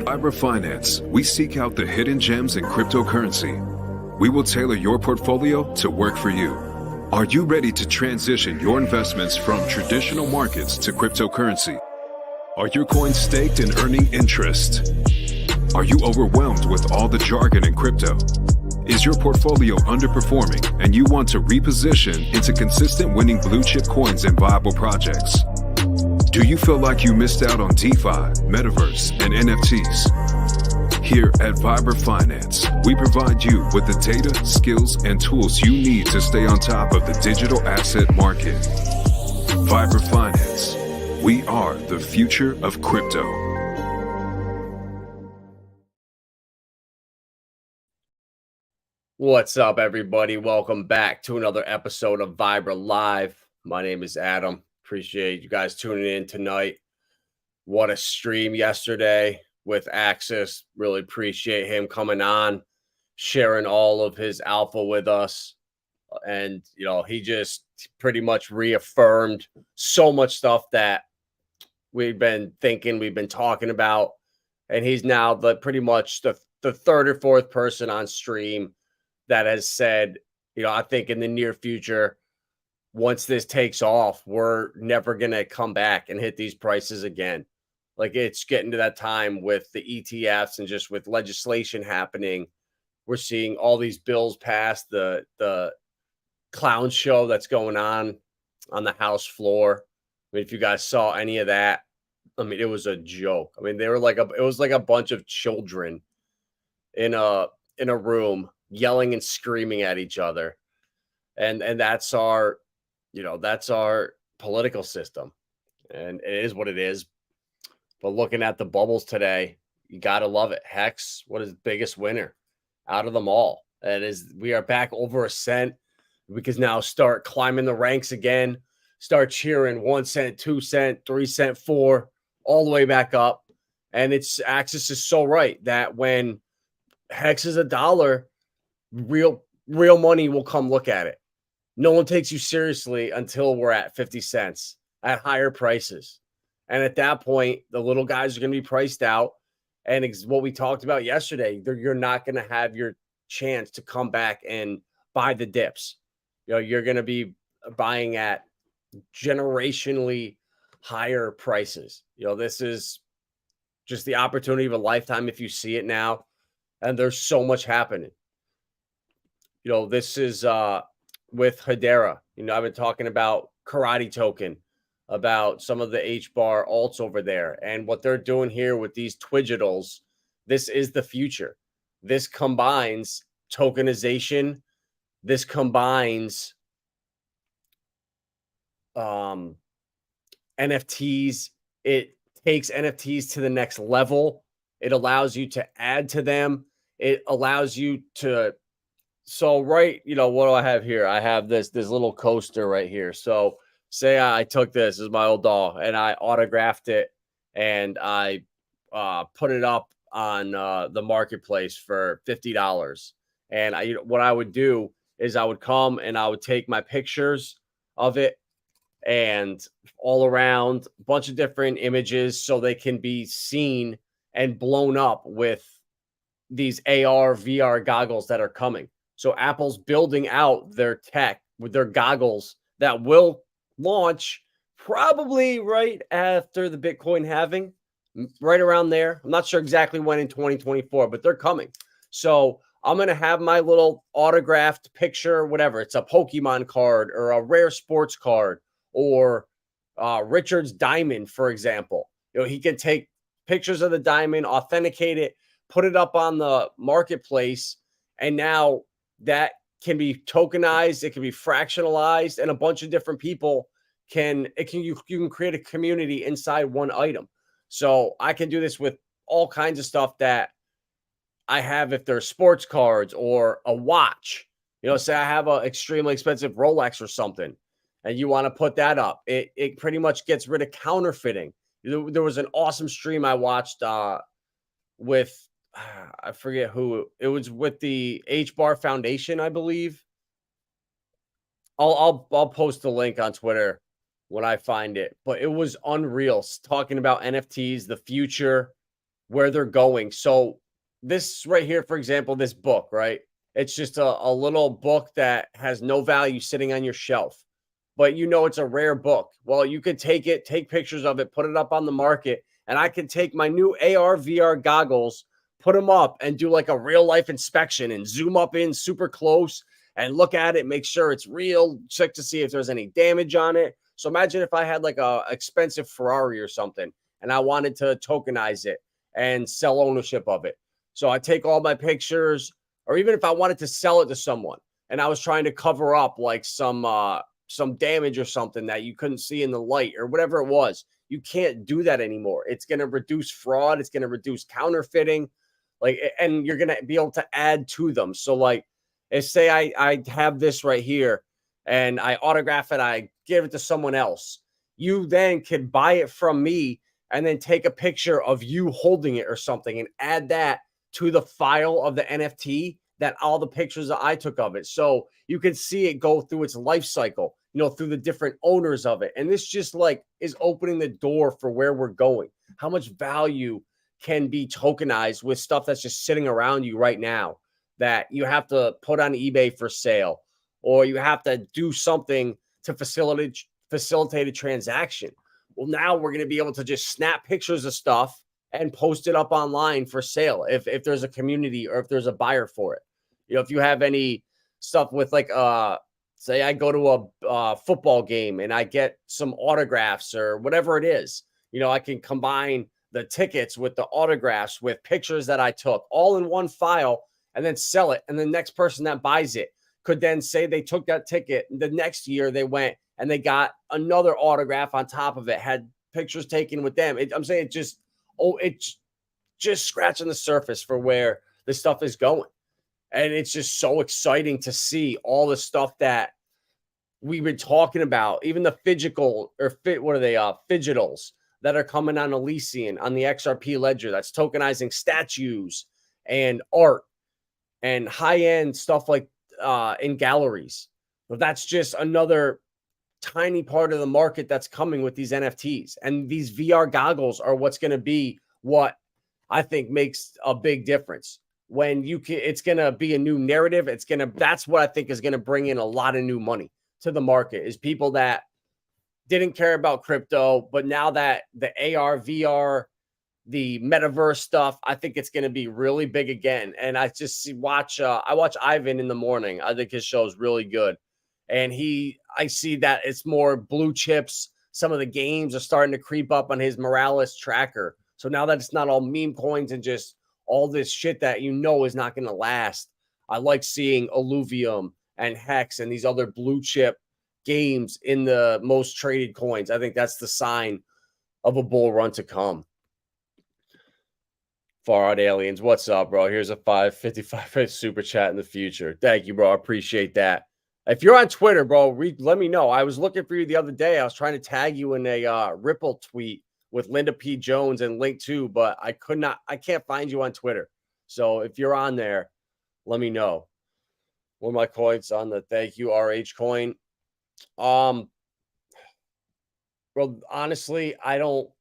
At Vibra Finance, we seek out the hidden gems in cryptocurrency. We will tailor your portfolio to work for you. Are you ready to transition your investments from traditional markets to cryptocurrency? Are your coins staked and earning interest? Are you overwhelmed with all the jargon in crypto? Is your portfolio underperforming and you want to reposition into consistent winning blue chip coins and viable projects? Do you feel like you missed out on DeFi, Metaverse, and NFTs? Here at Vibra Finance, we provide you with the data, skills, and tools you need to stay on top of the digital asset market. Vibra Finance. We are the future of crypto. What's up, everybody? Welcome back to another episode of Vibra Live. My name is Adam. Appreciate you guys tuning in tonight. What a stream yesterday with Axis. Really appreciate him coming on, sharing all of his alpha with us. And, you know, he just pretty much reaffirmed so much stuff that we've been thinking, we've been talking about. And he's now pretty much the third or fourth person on stream that has said, you know, I think in the near future, once this takes off, we're never going to come back and hit these prices again. Like, it's getting to that time with the ETFs and just with legislation happening. We're seeing all these bills pass, the clown show that's going on the House floor. I mean, if you guys saw any of that, I mean, it was a joke. I mean, they were like it was like a bunch of children in a room yelling and screaming at each other. And that's our, you know, that's our political system. And it is what it is. But looking at the bubbles today, you got to love it. Hex, what is the biggest winner out of them all? And we are back over a cent. We can now start climbing the ranks again, start cheering 1 cent, 2 cent, 3 cent, 4, all the way back up. And Axis is so right that when Hex is $1, real money will come look at it. No one takes you seriously until we're at 50 cents at higher prices. And at that point, the little guys are going to be priced out. And what we talked about yesterday, you're not going to have your chance to come back and buy the dips. You know, you're going to be buying at generationally higher prices. You know, this is just the opportunity of a lifetime if you see it now. And there's so much happening. You know, this is with Hedera. You know, I've been talking about Karate Token, about some of the HBAR alts over there, and what they're doing here with these Twidgetals. This is the future. This combines tokenization. This combines NFTs. It takes NFTs to the next level. It allows you to add to them. It allows you to. So, right, you know, what do I have here? I have this little coaster right here. So say I took this as my old doll and I autographed it and I put it up on the marketplace for $50. And what I would do is I would come and I would take my pictures of it and all around a bunch of different images so they can be seen and blown up with these AR, VR goggles that are coming. So Apple's building out their tech with their goggles that will launch probably right after the Bitcoin halving, right around there. I'm not sure exactly when in 2024, but they're coming. So I'm going to have my little autographed picture, whatever. It's a Pokemon card or a rare sports card or Richard's diamond, for example. You know, he can take pictures of the diamond, authenticate it, put it up on the marketplace, and now that can be tokenized, it can be fractionalized, and a bunch of different people you can create a community inside one item. So I can do this with all kinds of stuff that I have if there's sports cards or a watch. You know, say I have an extremely expensive Rolex or something, and you want to put that up. It pretty much gets rid of counterfeiting. There was an awesome stream I watched with I forget who it was, with the HBAR Foundation, I believe. I'll post the link on Twitter when I find it, but it was unreal talking about NFTs, the future, where they're going. So this right here, for example, this book, right? It's just a little book that has no value sitting on your shelf, but you know it's a rare book. Well, you could take it, take pictures of it, put it up on the market, and I can take my new AR VR goggles, put them up, and do like a real life inspection and zoom up in super close and look at it, make sure it's real, check to see if there's any damage on it. So imagine if I had like a expensive Ferrari or something, and I wanted to tokenize it and sell ownership of it. So I take all my pictures, or even if I wanted to sell it to someone and I was trying to cover up like some damage or something that you couldn't see in the light or whatever it was, you can't do that anymore. It's going to reduce fraud. It's going to reduce counterfeiting, like, and you're going to be able to add to them. So like, if say I have this right here and I autograph it, I give it to someone else, you then could buy it from me and then take a picture of you holding it or something and add that to the file of the NFT, that all the pictures that I took of it. So you can see it go through its life cycle, you know, through the different owners of it. And this just like is opening the door for where we're going. How much value can be tokenized with stuff that's just sitting around you right now that you have to put on eBay for sale, or you have to do something to facilitate a transaction. Well, now we're going to be able to just snap pictures of stuff and post it up online for sale if there's a community or if there's a buyer for it. You know, if you have any stuff with like say I go to a football game and I get some autographs or whatever it is, you know, I can combine the tickets with the autographs with pictures that I took all in one file and then sell it. And the next person that buys it could then say they took that ticket. The next year they went and they got another autograph on top of it, had pictures taken with them. I'm saying it's just scratching the surface for where this stuff is going. And it's just so exciting to see all the stuff that we've been talking about, even the fidgetals that are coming on Elysian on the XRP ledger that's tokenizing statues and art and high-end stuff like in galleries. But that's just another tiny part of the market that's coming with these NFTs. And these VR goggles are what's going to be what I think makes a big difference. When you can, it's going to be a new narrative. That's what I think is going to bring in a lot of new money to the market, is people that didn't care about crypto, but now that the AR, VR, the metaverse stuff, I think it's going to be really big again. And I just I watch Ivan in the morning. I think his show is really good. And I see that it's more blue chips. Some of the games are starting to creep up on his Morales tracker. So now that it's not all meme coins and just all this shit that you know is not going to last, I like seeing Alluvium and Hex and these other blue chip games in the most traded coins. I think that's the sign of a bull run to come. Far Out Aliens, what's up, bro? Here's a 555 super chat in the future. Thank you, bro. I appreciate that. If you're on Twitter, bro, let me know. I was looking for you the other day. I was trying to tag you in a Ripple tweet with Linda P. Jones and Linqto, but I can't find you on Twitter. So if you're on there, let me know. One of my coins on the thank you RH coin. Bro, honestly, I don't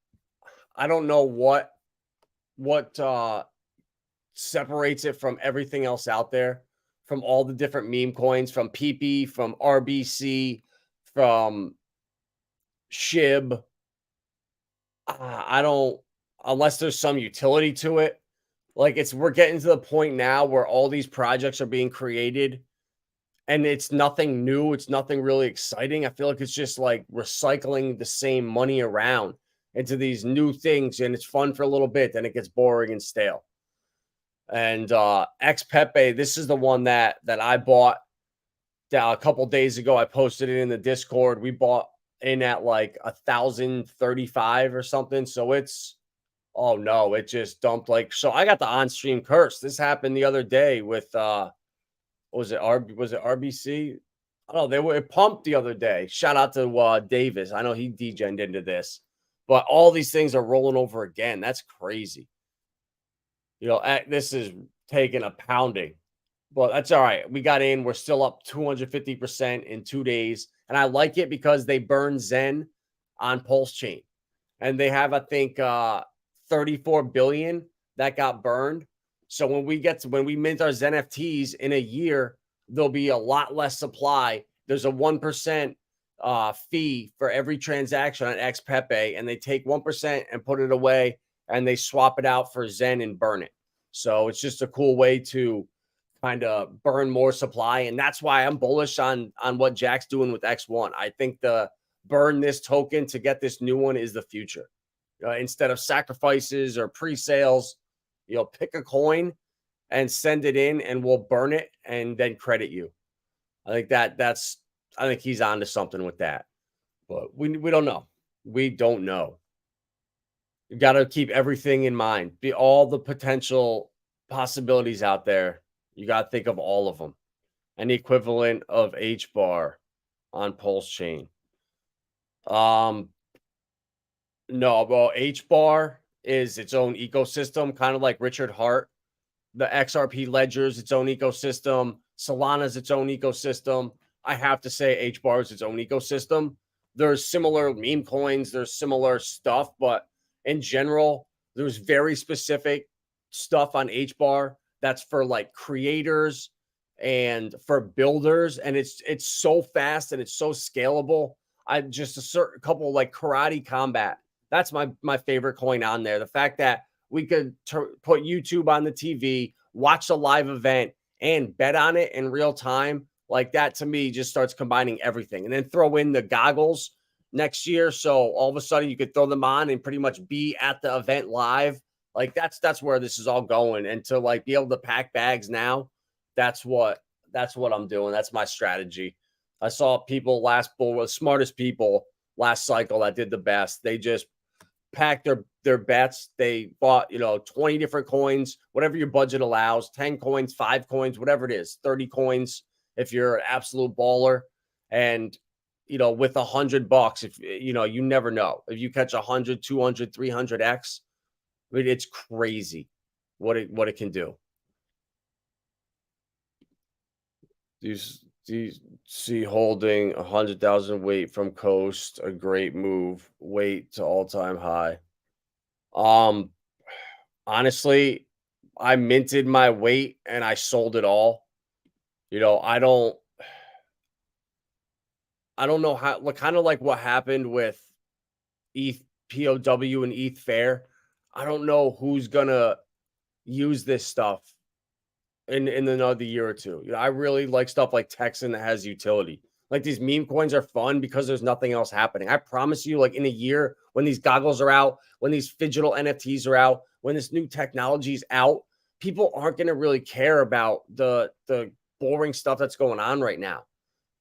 know what separates it from everything else out there, from all the different meme coins, from Pepe, from RBC, from SHIB. I don't, unless there's some utility to it. Like, we're getting to the point now where all these projects are being created and it's nothing new. It's nothing really exciting. I feel like it's just like recycling the same money around into these new things, and it's fun for a little bit, then it gets boring and stale. And Xpepe, this is the one that I bought a couple days ago. I posted it in the Discord. We bought in at like 1,035 or something. So it's, oh no, it just dumped like, so I got the on-stream curse. This happened the other day with was it RBC? I don't know, it pumped the other day. Shout out to Davis. I know he degened into this, but all these things are rolling over again. That's crazy. You know, this is taking a pounding, but that's all right. We got in. We're still up 250% in 2 days. And I like it because they burn Xen on Pulsechain. And they have, I think, 34 billion that got burned. So when we mint our ZenFTs in a year, there'll be a lot less supply. There's a 1% fee for every transaction on Xpepe, and they take 1% and put it away, and they swap it out for Zen and burn it. So it's just a cool way to kind of burn more supply, and that's why I'm bullish on what Jack's doing with X1. I think the burn this token to get this new one is the future. Instead of sacrifices or pre-sales, pick a coin and send it in, and we'll burn it and then credit you. I think I think he's on to something with that, but we don't know. We don't know. You got to keep everything in mind. All the potential possibilities out there. You got to think of all of them. And the equivalent of HBAR on Pulsechain. No, well, HBAR is its own ecosystem, kind of like Richard Hart. The XRP ledger is its own ecosystem. Solana's its own ecosystem. I have to say HBAR is its own ecosystem. There's similar meme coins. There's similar stuff, but in general, there's very specific stuff on HBAR that's for like creators and for builders, and it's so fast and it's so scalable. I just a certain couple like Karate Combat. That's my favorite coin on there. The fact that we could put YouTube on the TV, watch a live event, and bet on it in real time, like that to me just starts combining everything. And then throw in the goggles next year, so all of a sudden you could throw them on and pretty much be at the event live. Like that's where this is all going. And to like be able to pack bags now, that's what I'm doing. That's my strategy. I saw people last bull, the smartest people last cycle that did the best. They just packed their bets. They bought, 20 different coins, whatever your budget allows, 10 coins, 5 coins, whatever it is, 30 coins if you're an absolute baller. And, with $100, if you never know. If you catch 100, 200, 300x, I mean, it's crazy what it can do. DC holding 100,000 weight from coast, a great move. Weight to all-time high. Honestly, I minted my weight and I sold it all. I don't know how, kind of like what happened with ETH POW and ETH Fair. I don't know who's gonna use this stuff in another year or two. I really like stuff like Texan that has utility. Like these meme coins are fun because there's nothing else happening. I promise you, like in a year when these goggles are out, when these digital NFTs are out, when this new technology is out, people aren't going to really care about the boring stuff that's going on right now.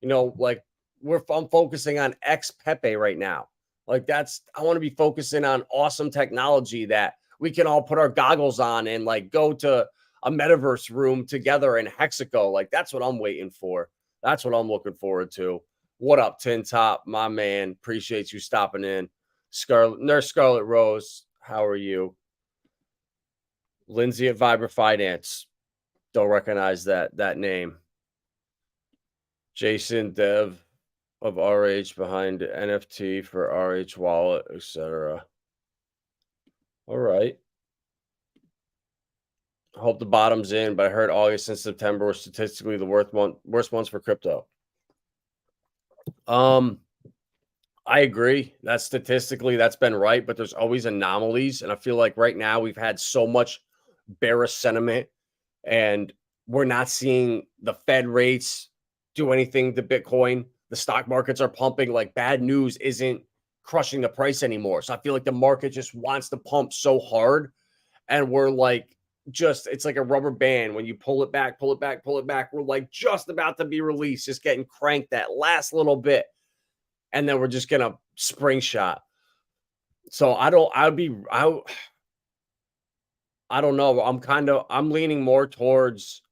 Like I'm focusing on Xpepe right now. Like I want to be focusing on awesome technology that we can all put our goggles on and like go to a metaverse room together in Hexaco. Like that's what I'm waiting for. That's what I'm looking forward to. What up, Tin Top, my man? Appreciate you stopping in. Nurse Scarlet Rose, how are you? Lindsay at Vibra Finance. Don't recognize that name. Jason Dev of RH behind NFT for RH Wallet, etc. All right. Hope the bottom's in, but I heard August and September were statistically the worst months for crypto. I agree. That's been right, but there's always anomalies. And I feel like right now we've had so much bearish sentiment and we're not seeing the Fed rates do anything to Bitcoin. The stock markets are pumping. Like bad news isn't crushing the price anymore. So I feel like the market just wants to pump so hard. And we're like, it's like a rubber band. When you pull it back, we're like just about to be released, just getting cranked that last little bit. And then we're just going to spring shot. So I don't know. I'm leaning more towards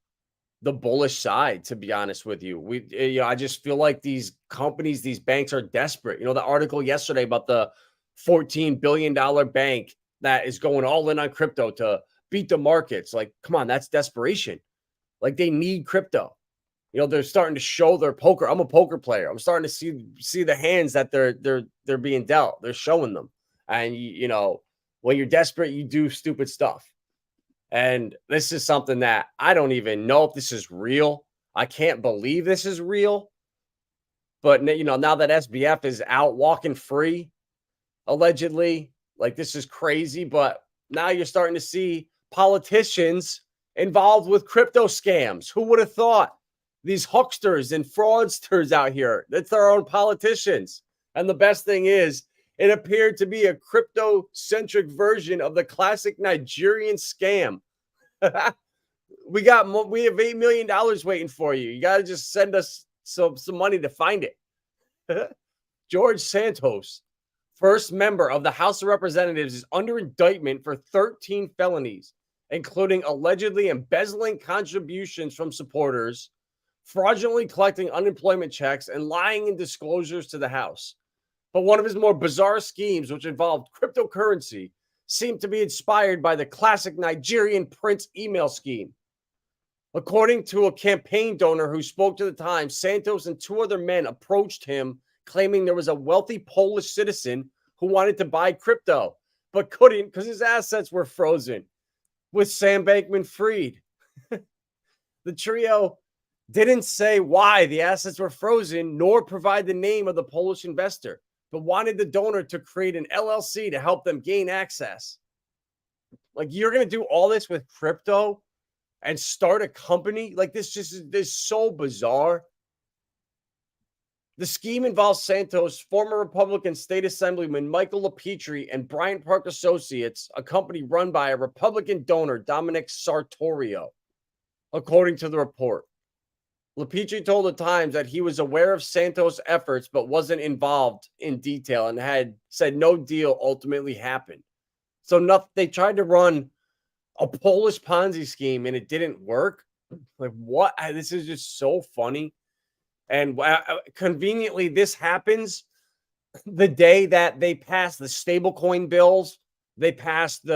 the bullish side, to be honest with you. I just feel like these companies, these banks are desperate. The article yesterday about the $14 billion bank that is going all in on crypto to beat the markets. Like, come on, that's desperation. Like they need crypto. They're starting to show their poker. I'm a poker player. I'm starting to see the hands that they're being dealt. They're showing them. And when you're desperate, you do stupid stuff. And this is something that I don't even know if this is real. I can't believe this is real. But, now that SBF is out walking free, allegedly, like, this is crazy. But now you're starting to see politicians involved with crypto scams. Who would have thought? These hucksters and fraudsters out here, that's their own politicians. And the best thing is, it appeared to be a crypto-centric version of the classic Nigerian scam. We have $8 million waiting for you. You got to just send us some money to find it. George Santos, first member of the House of Representatives, is under indictment for 13 felonies, including allegedly embezzling contributions from supporters, fraudulently collecting unemployment checks, and lying in disclosures to the House. But one of his more bizarre schemes, which involved cryptocurrency, seemed to be inspired by the classic Nigerian prince email scheme. According to a campaign donor who spoke to the Times, Santos and two other men approached him claiming there was a wealthy Polish citizen who wanted to buy crypto, but couldn't because his assets were frozen, with Sam Bankman-Fried. The trio didn't say why the assets were frozen, nor provide the name of the Polish investor, but wanted the donor to create an LLC to help them gain access. Like, you're going to do all this with crypto and start a company? Like, this is so bizarre. The scheme involves Santos, former Republican State Assemblyman Michael LaPetrie, and Bryant Park Associates, a company run by a Republican donor, Dominic Sartorio, according to the report. LaPetrie told the Times that he was aware of Santos' efforts but wasn't involved in detail and had said no deal ultimately happened. So they tried to run a Polish Ponzi scheme and it didn't work. Like, what? This is just so funny. And conveniently, this happens the day that they passed the stablecoin bills. They passed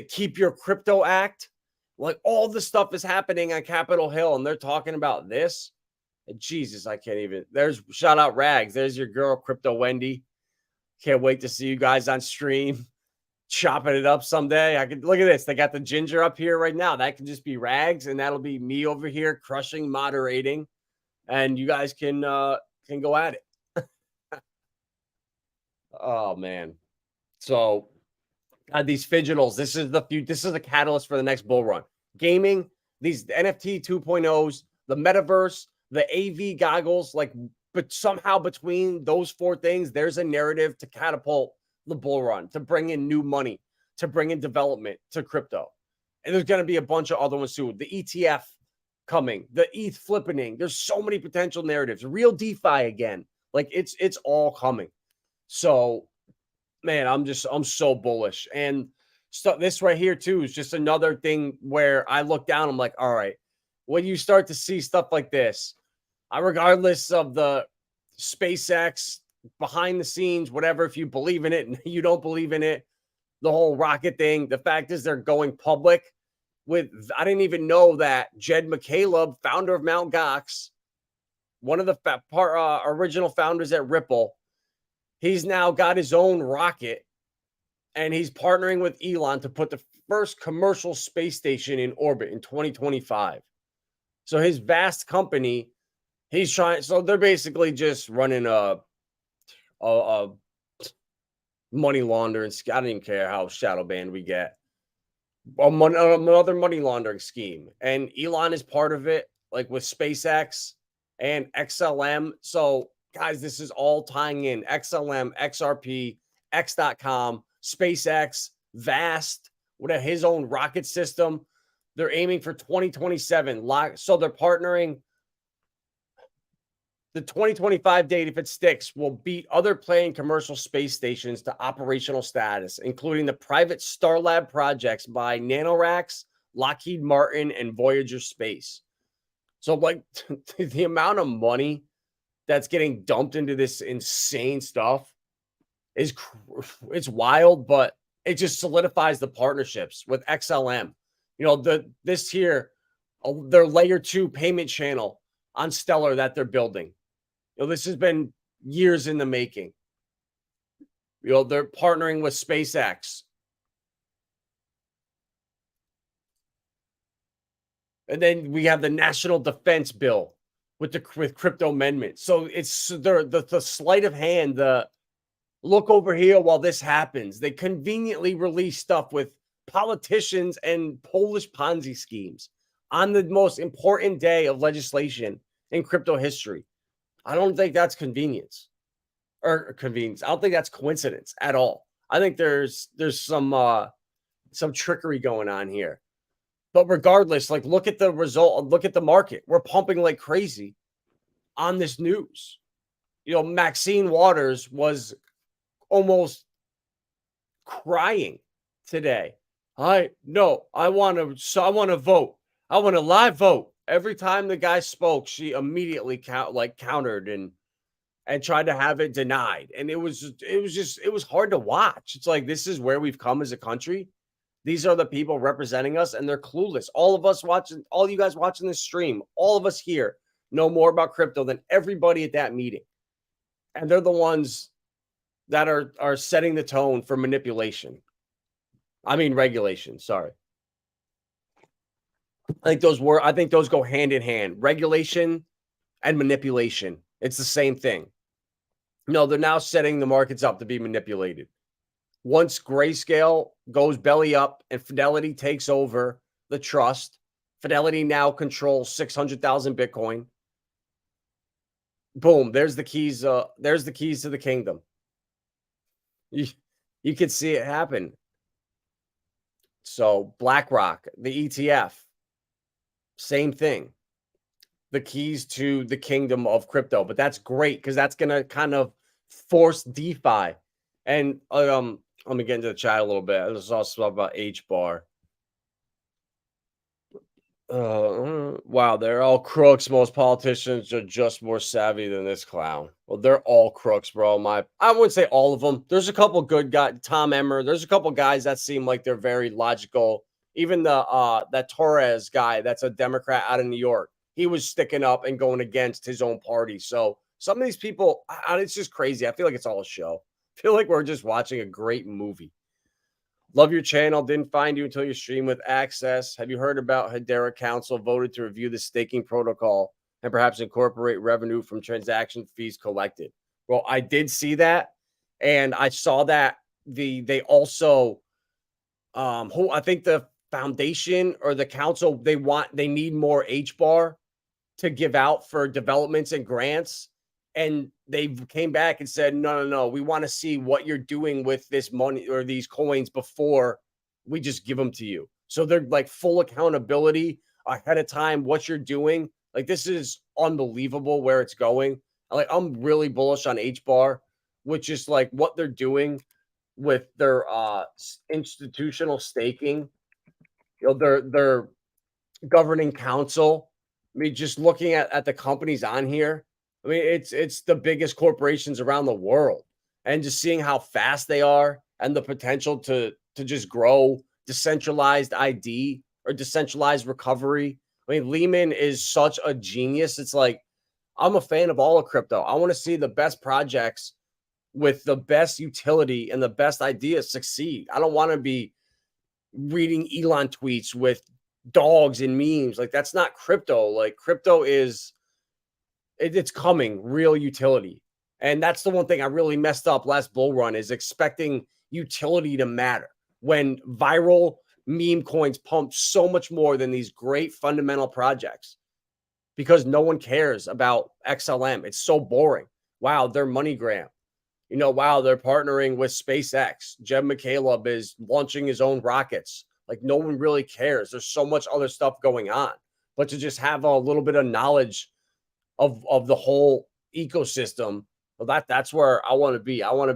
Keep Your Crypto Act. Like, all the stuff is happening on Capitol Hill, and they're talking about this. And Jesus, I can't even. Shout out Rags. There's your girl, Crypto Wendy. Can't wait to see you guys on stream, chopping it up someday. Look at this. They got the ginger up here right now. That can just be Rags, and that'll be me over here crushing, moderating, and you guys can go at it. Oh man. So these fidgetals, this is the catalyst for the next bull run. Gaming, these NFT 2.0s, the metaverse, the AV goggles, but somehow between those four things, there's a narrative to catapult the bull run, to bring in new money, to bring in development to crypto. And there's going to be a bunch of other ones too. The ETF coming, the ETH flipping. There's so many potential narratives. Real DeFi again. Like, it's all coming. So, man, I'm so bullish. And this right here too is just another thing where I look down, I'm like, all right, when you start to see stuff like this, regardless of the SpaceX behind the scenes, whatever, if you believe in it and you don't believe in it, the whole rocket thing, the fact is they're going public with, I didn't even know that Jed McCaleb, founder of Mt. Gox, one of the original founders at Ripple, he's now got his own rocket, and he's partnering with Elon to put the first commercial space station in orbit in 2025. So his vast company, so they're basically just running a money laundering. I don't even care how shadow banned we get. Another money laundering scheme. And Elon is part of it, like with SpaceX and XLM. So, guys, this is all tying in. XLM, XRP, X.com, SpaceX, Vast, whatever, his own rocket system. They're aiming for 2027. So they're partnering. The 2025 date, if it sticks, will beat other planned commercial space stations to operational status, including the private Starlab projects by NanoRacks, Lockheed Martin, and Voyager Space. So, like, the amount of money that's getting dumped into this insane stuff it's wild, but it just solidifies the partnerships with XLM. This here, their layer 2 payment channel on Stellar that they're building. This has been years in the making. They're partnering with SpaceX. And then we have the National Defense Bill with crypto amendment. So it's the sleight of hand, the look over here while this happens. They conveniently release stuff with politicians and Polish Ponzi schemes on the most important day of legislation in crypto history. I don't think that's convenience or convenience. I don't think that's coincidence at all. I think there's some trickery going on here. But regardless, like, look at the result, look at the market. We're pumping like crazy on this news. Maxine Waters was almost crying today. I want to vote. I want a live vote. Every time the guy spoke, she immediately countered and tried to have it denied. And it was hard to watch. It's like, this is where we've come as a country. These are the people representing us, and they're clueless. All you guys watching this stream, all of us here know more about crypto than everybody at that meeting. And they're the ones that are setting the tone for manipulation. I mean, regulation, sorry. I think those go hand in hand. Regulation and manipulation. It's the same thing. No, they're now setting the markets up to be manipulated. Once Grayscale goes belly up and Fidelity takes over the trust, Fidelity now controls 600,000 Bitcoin. Boom, there's the keys. There's the keys to the kingdom. You can see it happen. So BlackRock, the ETF, same thing. The keys to the kingdom of crypto. But that's great because that's going to kind of force DeFi. And let me get into the chat a little bit. I just saw stuff about HBAR. Wow, they're all crooks. Most politicians are just more savvy than this clown. Well, they're all crooks, bro. I wouldn't say all of them. There's a couple good guys. Tom Emmer. There's a couple guys that seem like they're very logical. Even that Torres guy, that's a Democrat out of New York. He was sticking up and going against his own party. So some of these people, it's just crazy. I feel like it's all a show. I feel like we're just watching a great movie. Love your channel. Didn't find you until your stream with Access. Have you heard about Hedera Council voted to review the staking protocol and perhaps incorporate revenue from transaction fees collected? Well, I did see that, and I saw that they also I think the foundation or the council, they need more HBAR to give out for developments and grants. And they came back and said, no, we want to see what you're doing with this money or these coins before we just give them to you. So they're like full accountability ahead of time, what you're doing. Like, this is unbelievable where it's going. Like, I'm really bullish on HBAR, which is like what they're doing with their institutional staking. Their governing council. I mean, just looking at the companies on here, I mean, it's the biggest corporations around the world, and just seeing how fast they are and the potential to just grow decentralized ID or decentralized recovery. I mean, Lehman is such a genius. It's like, I'm a fan of all of crypto. I want to see the best projects with the best utility and the best ideas succeed. I don't want to be reading Elon tweets with dogs and memes. Like, that's not crypto. Like, crypto is... it's coming, real utility. And that's the one thing I really messed up last bull run, is expecting utility to matter when viral meme coins pump so much more than these great fundamental projects, because no one cares about XLM. It's so boring. Wow, they're MoneyGram. Wow, they're partnering with SpaceX. Jeb McCaleb is launching his own rockets. Like, no one really cares. There's so much other stuff going on. But to just have a little bit of knowledge of the whole ecosystem, well, that's where I want to be. I want to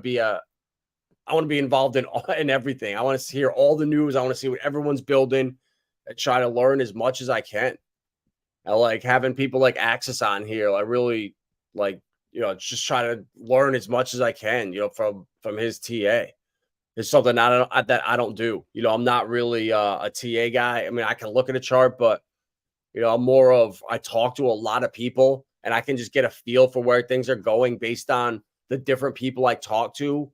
be involved in everything. I want to hear all the news. I want to see what everyone's building and try to learn as much as I can. I like having people like Access on here. I really like, just try to learn as much as I can, from his TA. It's something that I don't do. I'm not really a TA guy. I mean, I can look at a chart, but I'm more of, I talk to a lot of people, and I can just get a feel for where things are going based on the different people I talk to,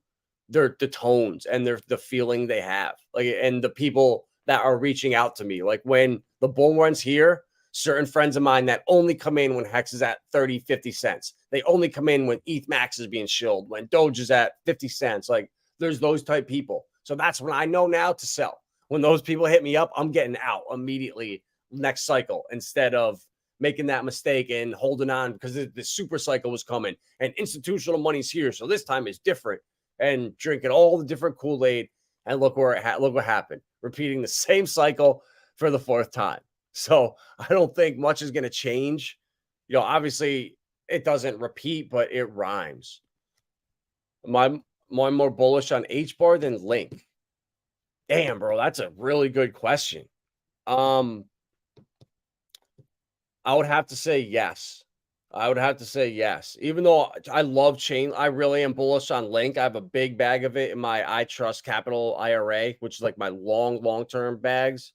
the tones and the feeling they have. Like, and the people that are reaching out to me. Like, when The bull runs here, certain friends of mine that only come in when Hex is at 30, 50 cents. They only come in when ETH Max is being shilled, when Doge is at 50 cents. Like, there's those type people. So that's when I know now to sell. When those people hit me up, I'm getting out immediately next cycle instead of making that mistake and holding on because the super cycle was coming and institutional money's here. So this time is different, and drinking all the different Kool-Aid. And look where look what happened. Repeating the same cycle for the fourth time. So I don't think much is going to change. You know, obviously it doesn't repeat, but it rhymes. Am I more bullish on HBAR than Link? Damn, bro, that's a really good question. I would have to say yes. I would have to say yes. Even though I love chain, I really am bullish on Link. I have a big bag of it in my ITRUSTCAPITAL IRA, which is like my long-term bags.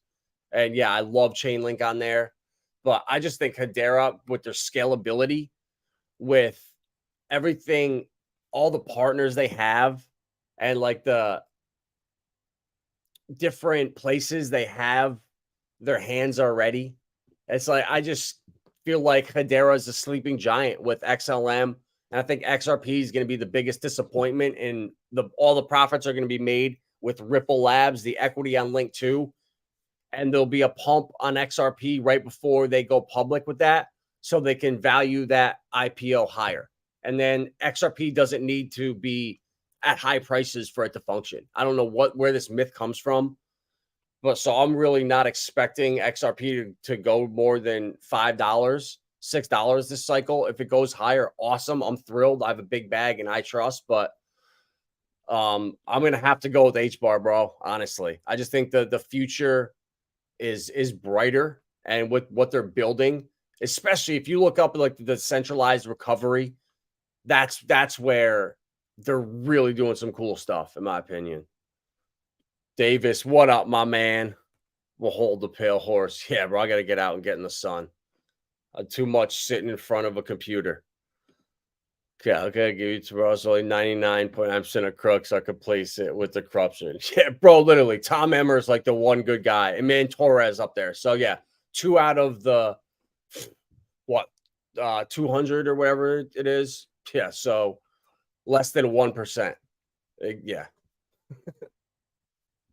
And yeah, I love Chainlink on there. But I just think Hedera, with their scalability, with everything, all the partners they have, and like the different places they have their hands already. It's like, I just feel like Hedera is a sleeping giant with XLM. And I think XRP is going to be the biggest disappointment, and all the profits are going to be made with Ripple Labs, the equity on Linqto. And there'll be a pump on XRP right before they go public with that, so they can value that IPO higher. And then XRP doesn't need to be at high prices for it to function. I don't know where this myth comes from, but so I'm really not expecting XRP to go more than $5, $6 this cycle. If it goes higher, awesome. I'm thrilled. I have a big bag and I trust, but I'm going to have to go with HBAR, bro. Honestly, I just think the future is brighter, and with what they're building, especially if you look up like the centralized recovery, that's where they're really doing some cool stuff, in my opinion. Davis, what up, my man? We'll hold the pale horse. Yeah, bro, I got to get out and get in the sun. Too much sitting in front of a computer. Okay, give you to bro. It's only 99.9% of crooks I could place it with the corruption. Yeah, bro, literally. Tom Emmer is like the one good guy. And man, Torres up there. So yeah, 2 out of the 200 or whatever it is. Yeah, so less than 1%. Yeah.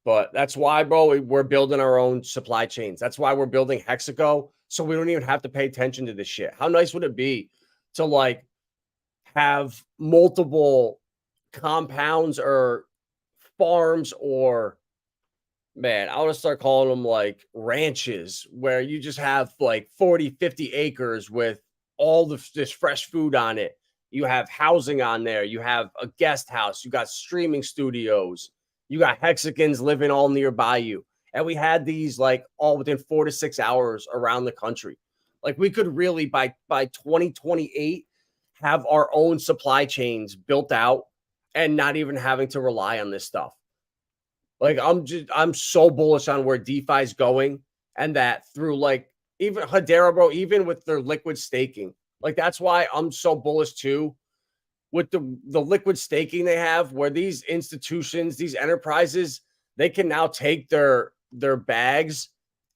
But that's why, bro, we're building our own supply chains. That's why we're building Hexago, so we don't even have to pay attention to this shit. How nice would it be to like have multiple compounds or farms, or man, I want to start calling them like ranches, where you just have like 40, 50 acres with all this fresh food on it. You have housing on there. You have a guest house. You got streaming studios. You got Hexicans living all nearby you. And we had these like all within 4 to 6 hours around the country. Like, we could really by 2028 have our own supply chains built out and not even having to rely on this stuff. Like, I'm so bullish on where DeFi is going, and that through like even Hedera, bro, even with their liquid staking, like that's why I'm so bullish too with the liquid staking they have, where these institutions, these enterprises, they can now take their bags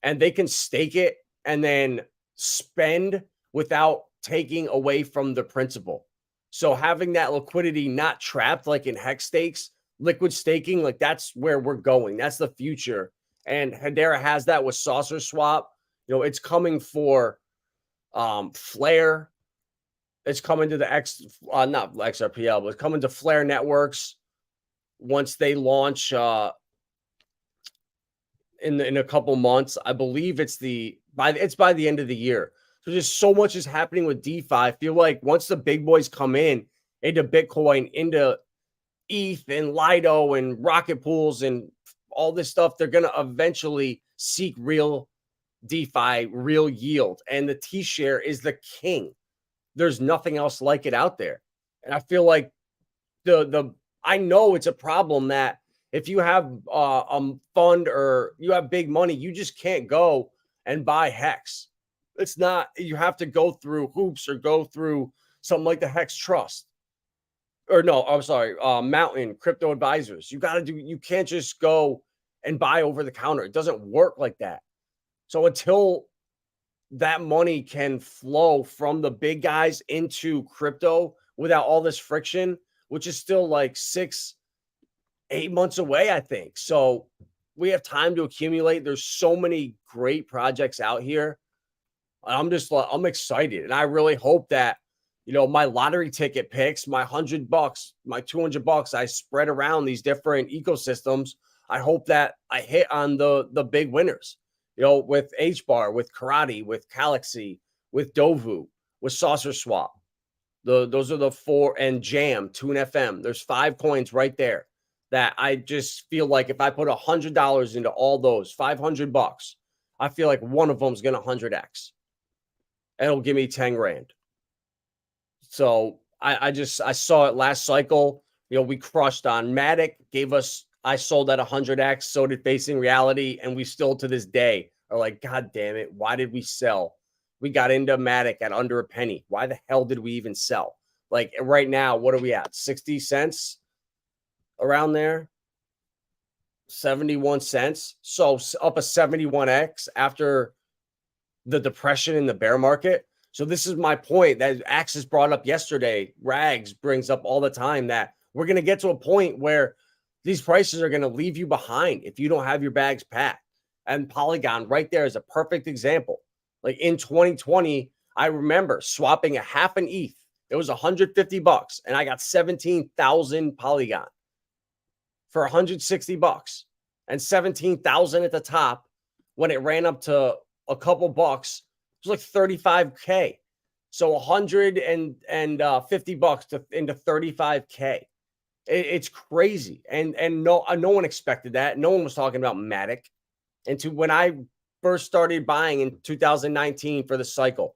and they can stake it and then spend without taking away from the principal. So having that liquidity not trapped like in Hex stakes, liquid staking, like that's where we're going. That's the future. And Hedera has that with Saucerswap. You know, it's coming for Flare. It's coming to the not XRPL, but it's coming to Flare networks once they launch in a couple months. I believe it's by the end of the year. So just so much is happening with DeFi. I feel like once the big boys come in into Bitcoin, into ETH and Lido and rocket pools and all this stuff, they're going to eventually seek real DeFi, real yield. And the T-share is the king. There's nothing else like it out there. And I feel like I know it's a problem that if you have a fund or you have big money, you just can't go and buy Hex. It's not, you have to go through hoops or go through something like the Hex Trust. Or no, I'm sorry, Mountain Crypto Advisors. You can't just go and buy over the counter. It doesn't work like that. So until that money can flow from the big guys into crypto without all this friction, which is still like 6-8 months away, I think. So we have time to accumulate. There's so many great projects out here. I'm excited. And I really hope that, my lottery ticket picks, my $100, my $200 I spread around these different ecosystems. I hope that I hit on the big winners, with HBAR, with Karate, with Galaxy, with Dovu, with Saucerswap. Those are the 4, and Jam, Tune FM. There's 5 coins right there that I just feel like if I put $100 into all those, $500, I feel like one of them is going to 100x. It'll give me 10 grand. So I saw it last cycle. We crushed on Matic, I sold at 100x, so did Facing Reality, and we still to this day are like, God damn it, why did we sell? We got into Matic at under a penny. Why the hell did we even sell? Like right now, what are we at? 60 cents around there? 71 cents. So up a 71x after the depression in the bear market. So this is my point that Axis brought up yesterday. Rags brings up all the time that we're going to get to a point where these prices are going to leave you behind if you don't have your bags packed. And Polygon right there is a perfect example. Like in 2020, I remember swapping a half an ETH. It was $150 and I got 17,000 Polygon for $160 and 17,000 at the top. When it ran up to a couple bucks, it was like 35K. So $150 into 35K. It's crazy. And no one expected that. No one was talking about Matic. And when I first started buying in 2019 for the cycle,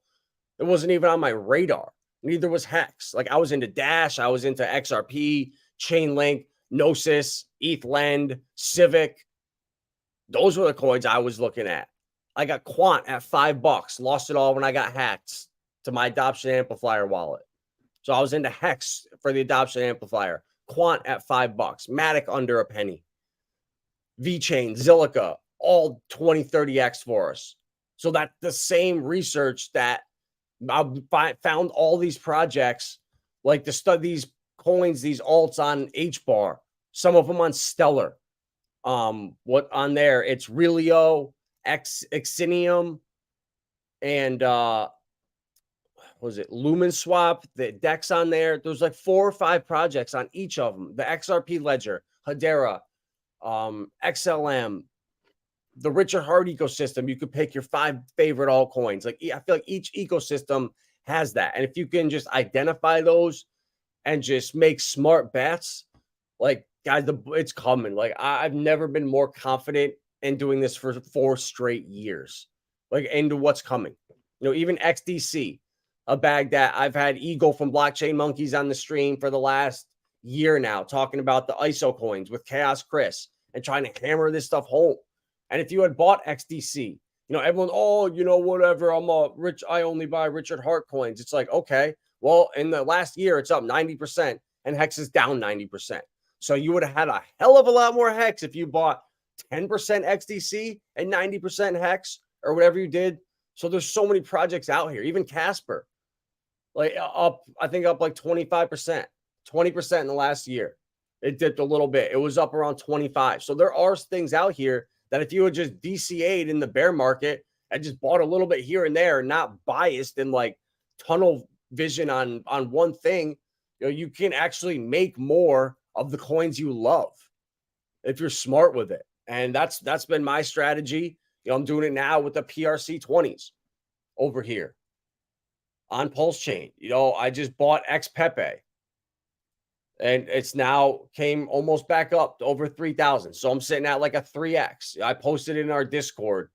it wasn't even on my radar. Neither was Hex. Like I was into Dash, I was into XRP, Chainlink, Gnosis, ETHLend, Civic. Those were the coins I was looking at. I got Quant at $5. Lost it all when I got hacked to my Adoption Amplifier wallet. So I was into Hex for the Adoption Amplifier. Quant at $5. Matic under a penny. VeChain, Zilliqa, all 20, 30x for us. So that's the same research that I found all these projects, like these coins, these alts on HBAR, some of them on Stellar. What on there? It's Relio, Exinium, and was it Lumen Swap? The DEX on there. There's like 4 or 5 projects on each of them. The XRP Ledger, Hedera, XLM, the Richard Hart ecosystem. You could pick your 5 favorite altcoins. Like I feel like each ecosystem has that, and if you can just identify those and just make smart bets, like guys, it's coming. Like I've never been more confident in doing this for 4 straight years, like into what's coming. Even XDC, a bag that I've had Eagle from Blockchain Monkeys on the stream for the last year now, talking about the ISO coins with Chaos Chris and trying to hammer this stuff home. And if you had bought XDC, everyone, whatever, I only buy Richard Hart coins. It's like, okay, well, in the last year, it's up 90% and Hex is down 90%. So you would have had a hell of a lot more Hex if you bought 10% XDC and 90% Hex or whatever you did. So there's so many projects out here. Even Casper, like up like 25%, 20% in the last year. It dipped a little bit. It was up around 25. So there are things out here that if you had just DCA'd in the bear market and just bought a little bit here and there, not biased and like tunnel vision on one thing, you can actually make more of the coins you love if you're smart with it. And that's been my strategy. I'm doing it now with the PRC20s over here on Pulsechain. I just bought Xpepe and it's now came almost back up to over 3,000. So I'm sitting at like a 3x. I posted it in our Discord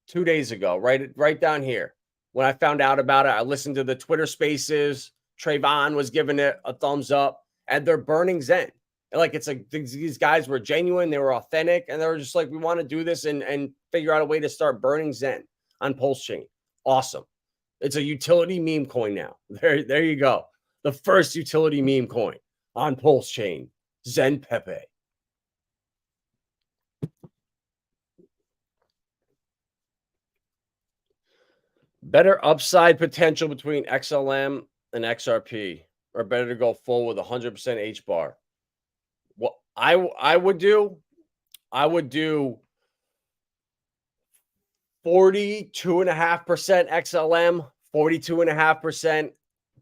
2 days ago, right down here. When I found out about it, I listened to the Twitter Spaces. Trayvon was giving it a thumbs up, and they're burning Xen. And like it's like these guys were genuine, they were authentic, and they were just like, we want to do this and figure out a way to start burning Xen on Pulsechain. Awesome. It's a utility meme coin now. There you go. The first utility meme coin on Pulsechain, Xen Pepe. Better upside potential between XLM and XRP, or better to go full with 100% HBAR. What I would do 42.5% XLM, 42.5%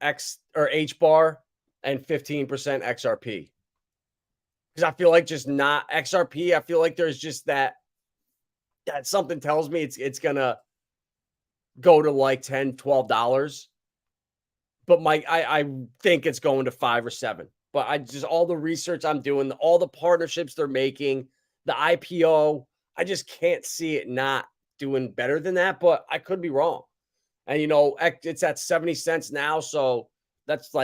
X or HBAR, and 15% XRP. Because I feel like just not XRP, I feel like there's just that something tells me it's gonna go to like $10, $12. But I think it's going to 5 or 7. But I just, all the research I'm doing, all the partnerships they're making, the IPO, I just can't see it not doing better than that. But I could be wrong. And you know, it's at 70 cents now, so that's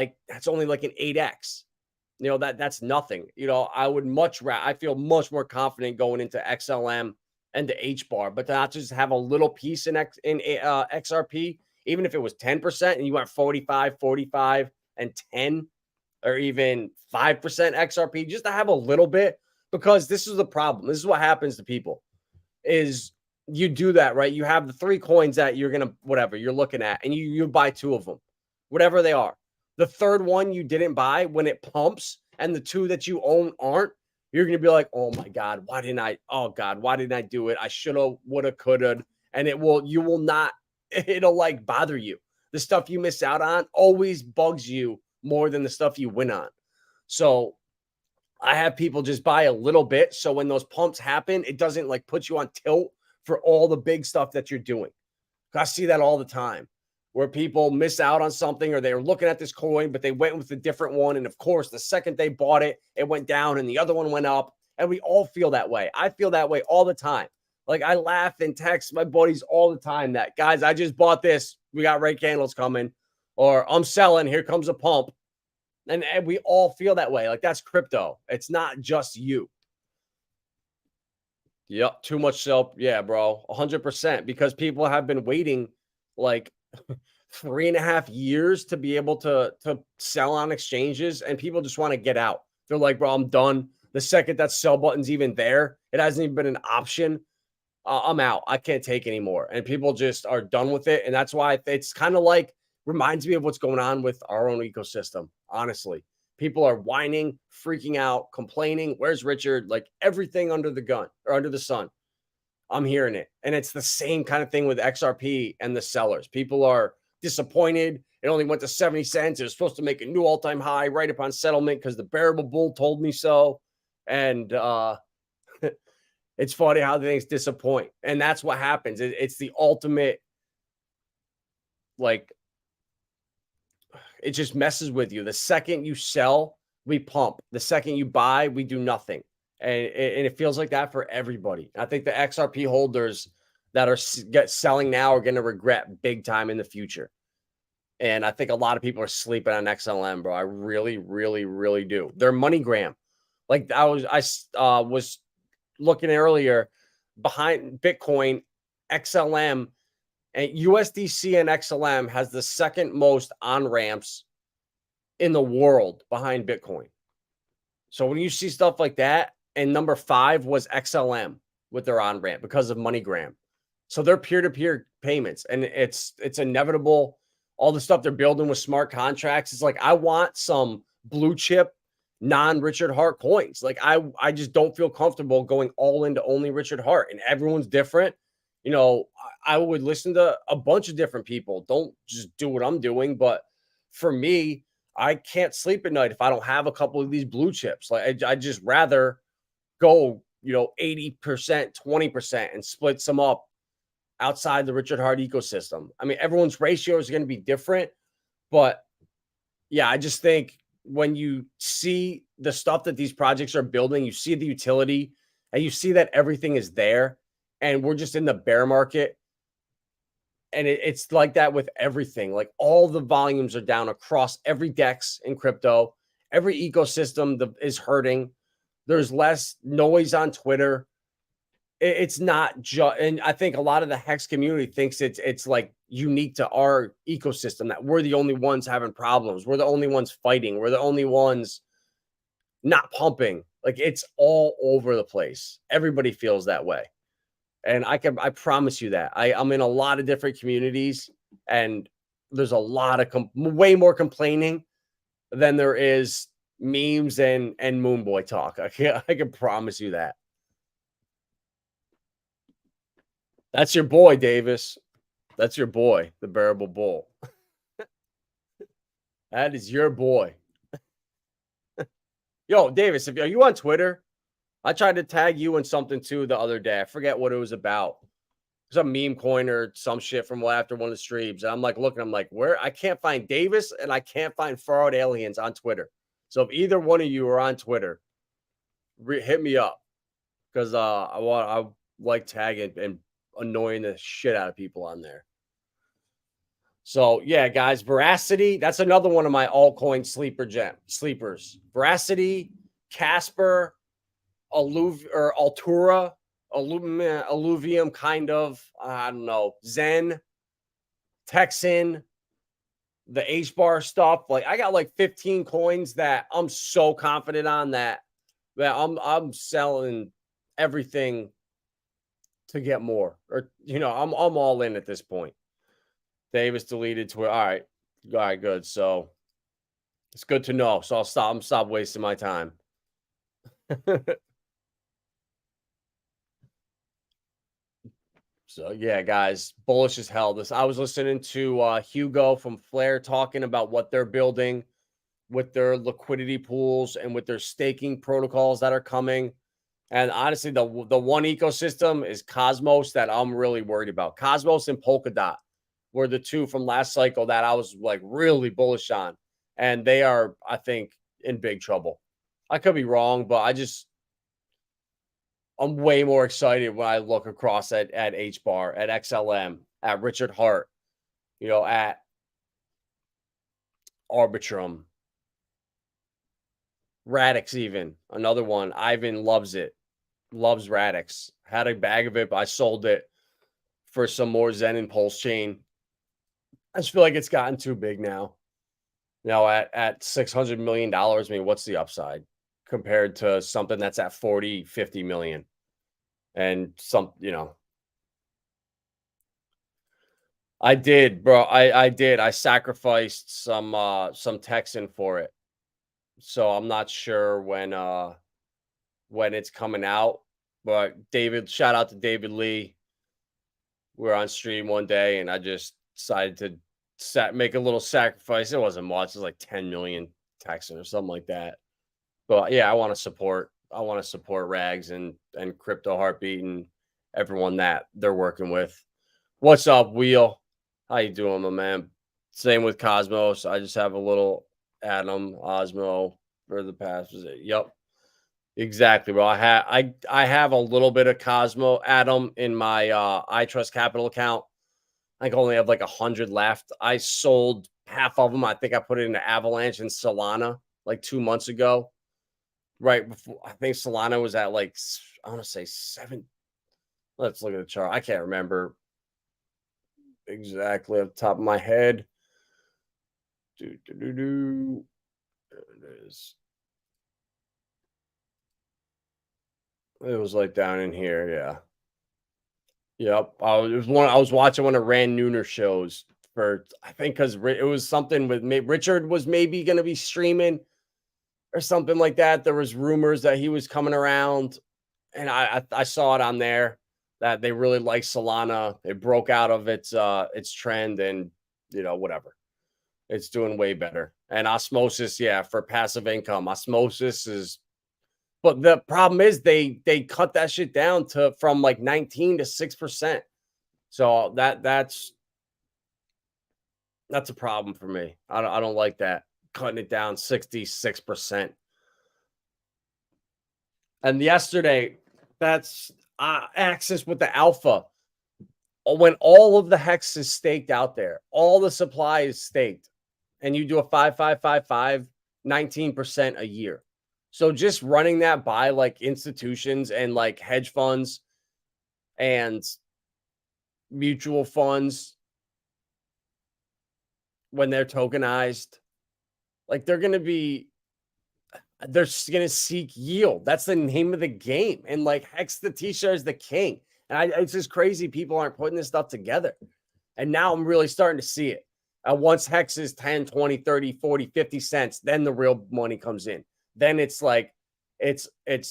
only like an 8x. You know, that's nothing. You know, I feel much more confident going into XLM and the HBAR, but to not just have a little piece in XRP, even if it was 10% and you went 45, and 10, or even 5% XRP, just to have a little bit, because this is the problem. This is what happens to people is you do that, right? You have the 3 coins that you're looking at, and you buy 2 of them, whatever they are. The third one you didn't buy, when it pumps and the 2 that you own aren't, you're going to be like, oh my God, why didn't I do it? I should have, would have, could have. And it'll like bother you. The stuff you miss out on always bugs you more than the stuff you win on. So I have people just buy a little bit, so when those pumps happen, it doesn't like put you on tilt for all the big stuff that you're doing. I see that all the time, where people miss out on something, or they're looking at this coin, but they went with a different one. And of course, the second they bought it, it went down and the other one went up. And we all feel that way. I feel that way all the time. Like, I laugh and text my buddies all the time that, guys, I just bought this. We got red candles coming, or I'm selling. Here comes a pump. And we all feel that way. Like, that's crypto. It's not just you. Yep. Too much sell. Yeah, bro. 100%. Because people have been waiting like 3.5 years to be able to sell on exchanges, and people just want to get out. They're like, bro, I'm done. The second that sell button's even there, it hasn't even been an option. I'm out. I can't take anymore. And people just are done with it. And that's why it's kind of like, reminds me of what's going on with our own ecosystem. Honestly, people are whining, freaking out, complaining. Where's Richard? Like, everything under the gun or under the sun. I'm hearing it. And it's the same kind of thing with XRP and the sellers. People are disappointed. It only went to 70 cents. It was supposed to make a new all-time high right upon settlement because the bearable bull told me so. And it's funny how things disappoint. And that's what happens. It's the ultimate, like, it just messes with you. The second you sell, we pump. The second you buy, we do nothing. And it feels like that for everybody. I think the XRP holders that are selling now are going to regret big time in the future. And I think a lot of people are sleeping on XLM, bro. I really, really, really do. They're MoneyGram. Like, I was looking earlier behind Bitcoin, XLM, and USDC and XLM has the second most on-ramps in the world behind Bitcoin. So when you see stuff like that, and number 5 was XLM with their on-ramp because of MoneyGram. So they're peer-to-peer payments, and it's inevitable. All the stuff they're building with smart contracts. It's like, I want some blue chip, non-Richard Hart coins. Like, I just don't feel comfortable going all into only Richard Hart, and everyone's different. You know, I would listen to a bunch of different people. Don't just do what I'm doing. But for me, I can't sleep at night if I don't have a couple of these blue chips. Like, I just rather go, 80%, 20% and split some up outside the Richard Hart ecosystem. I mean, everyone's ratio is going to be different, but yeah, I just think when you see the stuff that these projects are building, you see the utility, and you see that everything is there, and we're just in the bear market. And it's like that with everything. Like, all the volumes are down across every DEX in crypto. Every ecosystem is hurting. There's less noise on Twitter. It's not just, and I think a lot of the Hex community thinks it's like unique to our ecosystem, that we're the only ones having problems. We're the only ones fighting. We're the only ones not pumping. Like, it's all over the place. Everybody feels that way. And I promise you that. I'm in a lot of different communities, And there's a lot of way more complaining than there is memes and Moonboy talk. I can promise you that. That's your boy, Davis. That's your boy, the Bearable Bull. That is your boy. Yo, Davis, are you on Twitter? I tried to tag you in something too the other day. I forget what it was about. Some meme coin or some shit from after one of the streams. And I'm like looking, I'm like, where? I can't find Davis and I can't find Far Out Aliens on Twitter. So if either one of you are on Twitter, hit me up. Because I like tagging and annoying the shit out of people on there. So yeah, guys, Verasity, that's another one of my altcoin sleepers. Verasity, Casper, Altura, Alluvium, kind of. I don't know. Xen, Texan, the HBAR stuff. Like I got like 15 coins that I'm so confident on that I'm selling everything to get more. Or I'm all in at this point. Davis deleted Twitter. All right, good. So it's good to know. So I'm stop wasting my time. So yeah, guys, bullish as hell. I was listening to Hugo from Flare talking about what they're building with their liquidity pools and with their staking protocols that are coming. And honestly, the one ecosystem is Cosmos that I'm really worried about. Cosmos and Polkadot were the two from last cycle that I was like really bullish on. And they are, I think, in big trouble. I could be wrong, but I'm way more excited when I look across at HBAR, at XLM, at Richard Hart, at Arbitrum, Radix, even another one. Ivan loves it, loves Radix. Had a bag of it, but I sold it for some more Xen and Pulsechain. I just feel like it's gotten too big now. At $600 million, I mean, what's the upside compared to something that's at 40, 50 million? And I did, bro. I did. I sacrificed some Texan for it. So I'm not sure when it's coming out. But shout out to David Lee. We were on stream one day and I just decided to make a little sacrifice. It wasn't much. It was like 10 million Texan or something like that. But yeah, I want to support Rags and Crypto Heartbeat and everyone that they're working with. What's up, Wheel? How you doing, my man? Same with Cosmos. I just have a little Atom Osmo for the past. Yep, exactly, bro. I have a little bit of Cosmo Atom in my ITRUSTCAPITAL account. I only have like 100 left. I sold half of them. I think I put it into Avalanche and Solana like 2 months ago. Right before, I think Solana was at like, I want to say 7. Let's look at the chart. I can't remember exactly off the top of my head. There it is. It was like down in here, yeah. Yep. I was watching one of Rand Nooner shows for, I think, because it was something with Richard was maybe going to be streaming or something like that. There was rumors that he was coming around, and I saw it on there that they really like Solana. It broke out of its trend, and whatever. It's doing way better. And Osmosis, yeah, for passive income. Osmosis is, but the problem is they cut that shit down from like 19 to 6%. So that's a problem for me. I don't like that. Cutting it down 66%. And yesterday, that's Axis with the alpha. When all of the hex is staked out there, all the supply is staked, and you do a 5-5-5-5, 19% a year. So just running that by like institutions and like hedge funds and mutual funds when they're tokenized, like they're going to seek yield. That's the name of the game. And like Hex the T-shirt is the king. And it's just crazy people aren't putting this stuff together. And now I'm really starting to see it. Once Hex is 10, 20, 30, 40, 50 cents, then the real money comes in. Then it's like, it's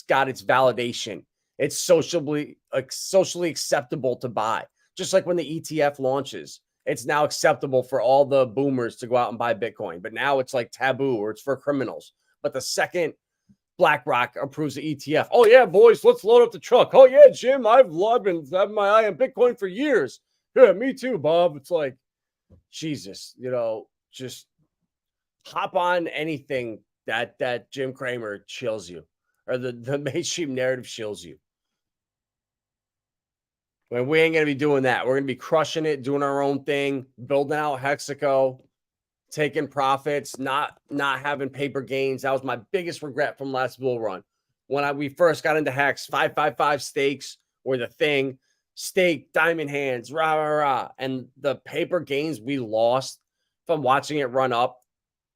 got its validation. It's socially acceptable to buy. Just like when the ETF launches, it's now acceptable for all the boomers to go out and buy Bitcoin. But now it's like taboo, or it's for criminals. But the second BlackRock approves the ETF, oh yeah, boys, let's load up the truck. Oh yeah, Jim, I've been having my eye on Bitcoin for years. Yeah, me too, Bob. It's like, Jesus, just hop on anything that Jim Cramer chills you, or the mainstream narrative chills you. When we ain't going to be doing that. We're going to be crushing it, doing our own thing, building out Hexaco, taking profits, not having paper gains. That was my biggest regret from last bull run. When we first got into Hex, 555 stakes were the thing. Stake, diamond hands, rah, rah, rah. And the paper gains we lost from watching it run up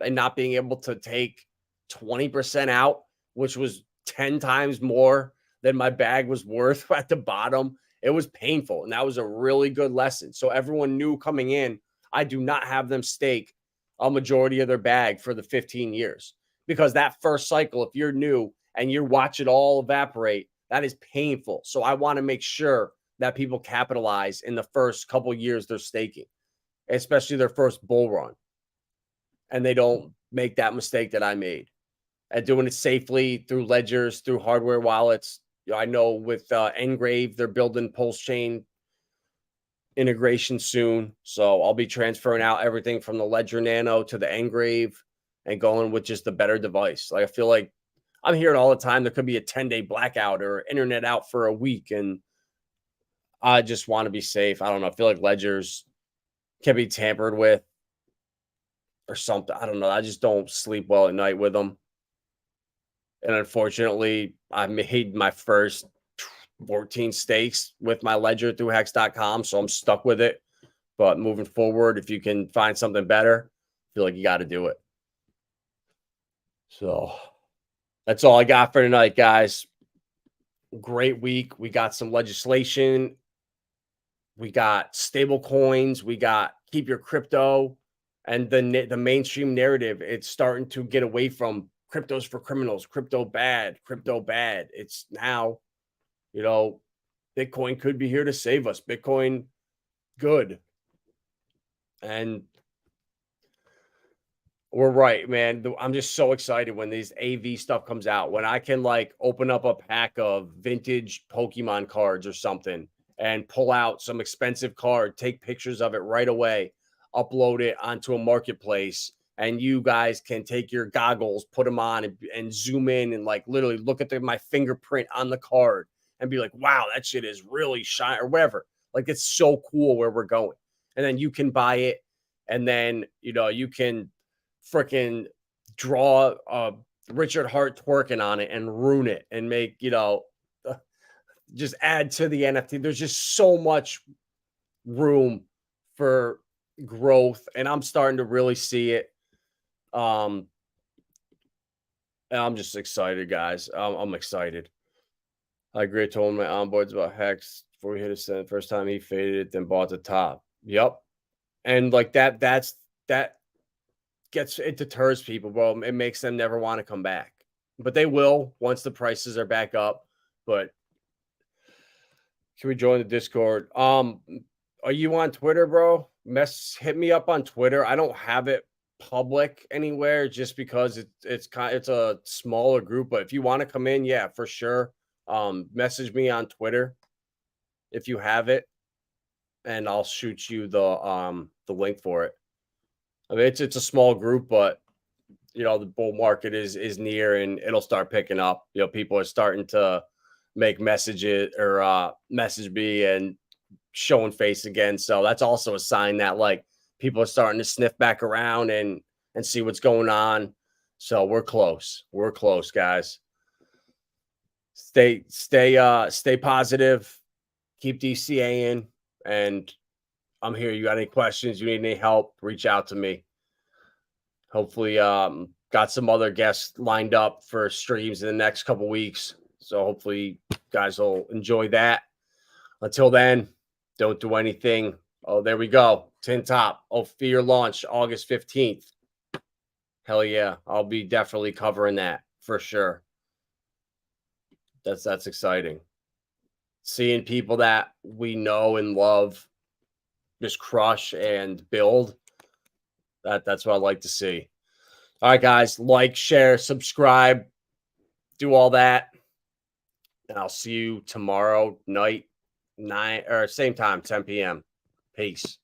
and not being able to take 20% out, which was 10 times more than my bag was worth at the bottom. It was painful, and that was a really good lesson. So everyone knew coming in, I do not have them stake a majority of their bag for the 15 years, because that first cycle, if you're new and you watch it all evaporate, that is painful. So I want to make sure that people capitalize in the first couple years they're staking, especially their first bull run, and they don't make that mistake that I made at doing it safely through ledgers, through hardware wallets. I know with Ngrave, they're building Pulsechain integration soon. So I'll be transferring out everything from the Ledger Nano to the Ngrave and going with just the better device. Like, I feel like I'm hearing all the time there could be a 10-day blackout or internet out for a week, and I just want to be safe. I don't know. I feel like ledgers can be tampered with or something. I don't know. I just don't sleep well at night with them. And unfortunately, I made my first 14 stakes with my ledger through hex.com, so I'm stuck with it. But moving forward, if you can find something better, I feel like you got to do it. So that's all I got for tonight, guys. Great week. We got some legislation. We got stable coins. We got keep your crypto. And the mainstream narrative, it's starting to get away from crypto's for criminals, crypto bad, crypto bad. It's now, Bitcoin could be here to save us. Bitcoin good. And we're right, man. I'm just so excited when these AV stuff comes out, when I can open up a pack of vintage Pokemon cards or something and pull out some expensive card, take pictures of it right away, upload it onto a marketplace, and you guys can take your goggles, put them on, and zoom in and literally look at my fingerprint on the card and be like, wow, that shit is really shiny, or whatever. It's so cool where we're going. And then you can buy it, and then, you can freaking draw Richard Hart twerking on it and ruin it and make, just add to the NFT. There's just so much room for growth, and I'm starting to really see it. And I'm just excited, guys. I'm excited. I agree. I told him my onboards about Hex before we hit a cent. First time he faded it, then bought the top. Yep. And that it deters people, bro. It makes them never want to come back. But they will once the prices are back up. But can we join the Discord? Are you on Twitter, bro? Hit me up on Twitter. I don't have it public anywhere just because it's a smaller group. But if you want to come in, yeah, for sure. Message me on Twitter if you have it, and I'll shoot you the link for it. I mean, it's a small group, but the bull market is near, and it'll start picking up. People are starting to make messages or message me and showing face again. So that's also a sign that people are starting to sniff back around and see what's going on. So we're close. We're close, guys. Stay positive. Keep DCAing, and I'm here. You got any questions? You need any help? Reach out to me. Hopefully, got some other guests lined up for streams in the next couple weeks. So hopefully, guys will enjoy that. Until then, don't do anything Oh, there we go. Tin Top. Oh, Fear launch August 15th. Hell yeah. I'll be definitely covering that for sure. That's exciting. Seeing people that we know and love just crush and build. That's what I like to see. All right, guys. Like, share, subscribe, do all that. And I'll see you tomorrow night, 9 or same time, 10 p.m. Peace.